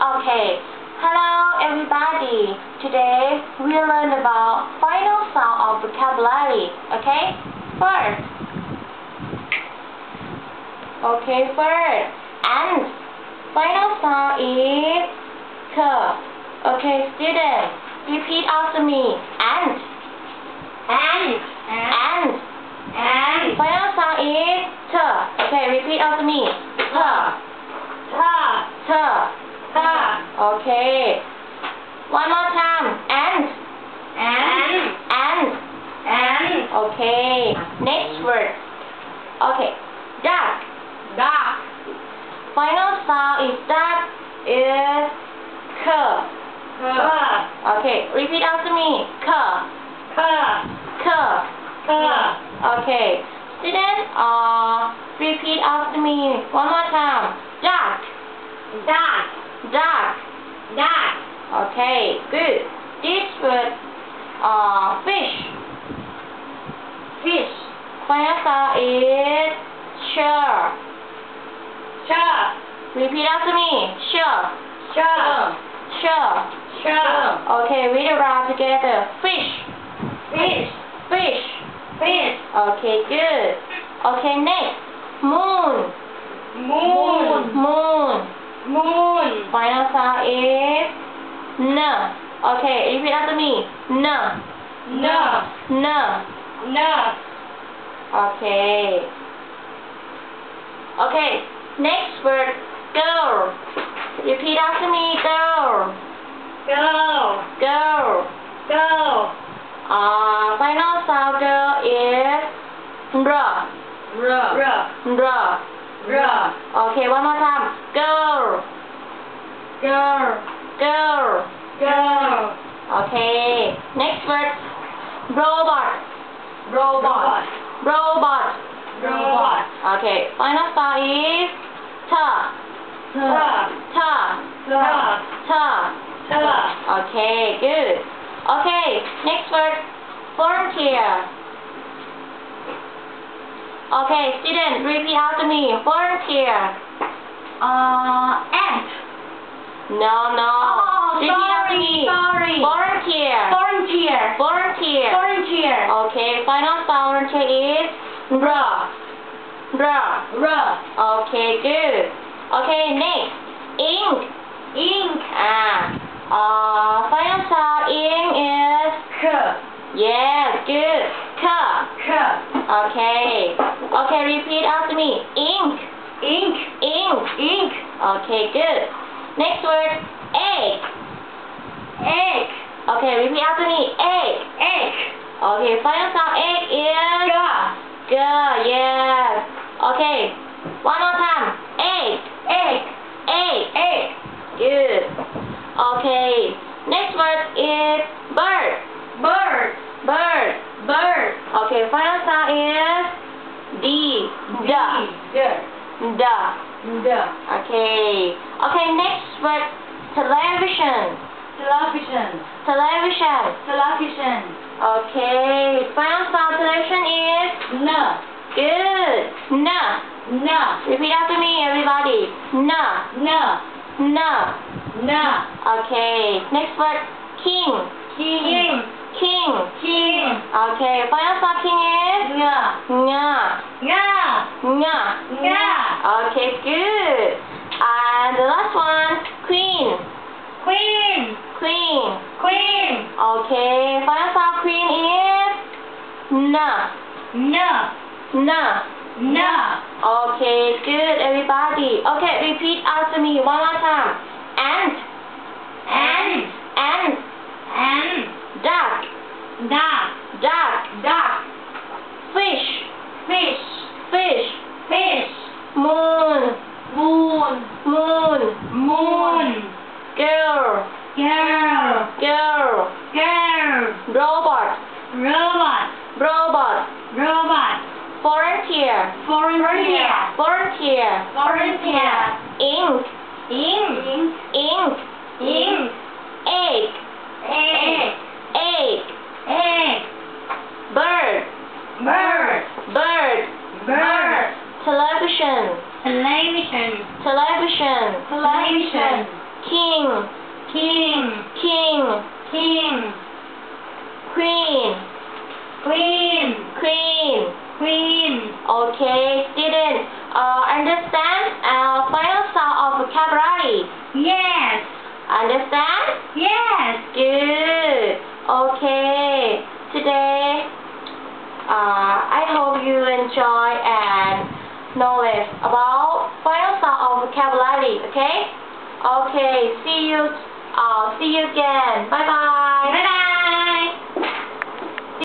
Okay, hello everybody. Today we learn about final sound of vocabulary. Okay, first. And final sound is k. Okay, students, repeat after me. And. Final sound is t. Okay, repeat after me. T. Okay. One more time. And. Okay. Next word. Okay. Dark. Final sound is dark is k. Okay. Repeat after me. K. Okay. Students, repeat after me one more time. Dark. Okay, good. This word, fish. Final sound is sure. Repeat after me. Sure. Okay, read around together. Fish. Okay, good. Okay, next. Moon. Final sound is n. Okay, repeat after me. N. Okay, next word. Girl. Repeat after me. Girl. Final sound girl is r. Okay, one more time. Girl. Okay, next word. Robot. Okay, final sound is t. Okay, good. Okay, next word. Volunteer. Okay, student, repeat after me. Volunteer. Ant. No. Repeat after me. Sorry. Volunteer. Okay, final sound volunteer is r. Okay, good. Okay, next. Ink. Final sound ink is k. yes, good. K. Okay, repeat after me. Ink. Okay, good. Next word. Egg. Okay, repeat after me. Egg. Okay, final sound egg is g. Yes. Okay, one more time. Egg. Good. Okay, next word is bird. Okay, final sound is d. Okay, next word. Television. Okay, final sound television is n. good. N. Repeat after me, everybody. N. Okay, next word. King. Okay, final sound king is Okay, good. And the last one. Queen. Okay, final sound queen is n. Okay, good, everybody. Okay, repeat after me one more time. Ant. Duck. Fish. Moon. Girl. Robot. Volunteer. Ink. Egg. Bird. Television. king king king king queen queen queen queen okay student understand final sound of vocabulary yes understand yes good okay today I hope you enjoy and knowledge about final sound of vocabulary okay see you again bye bye bye bye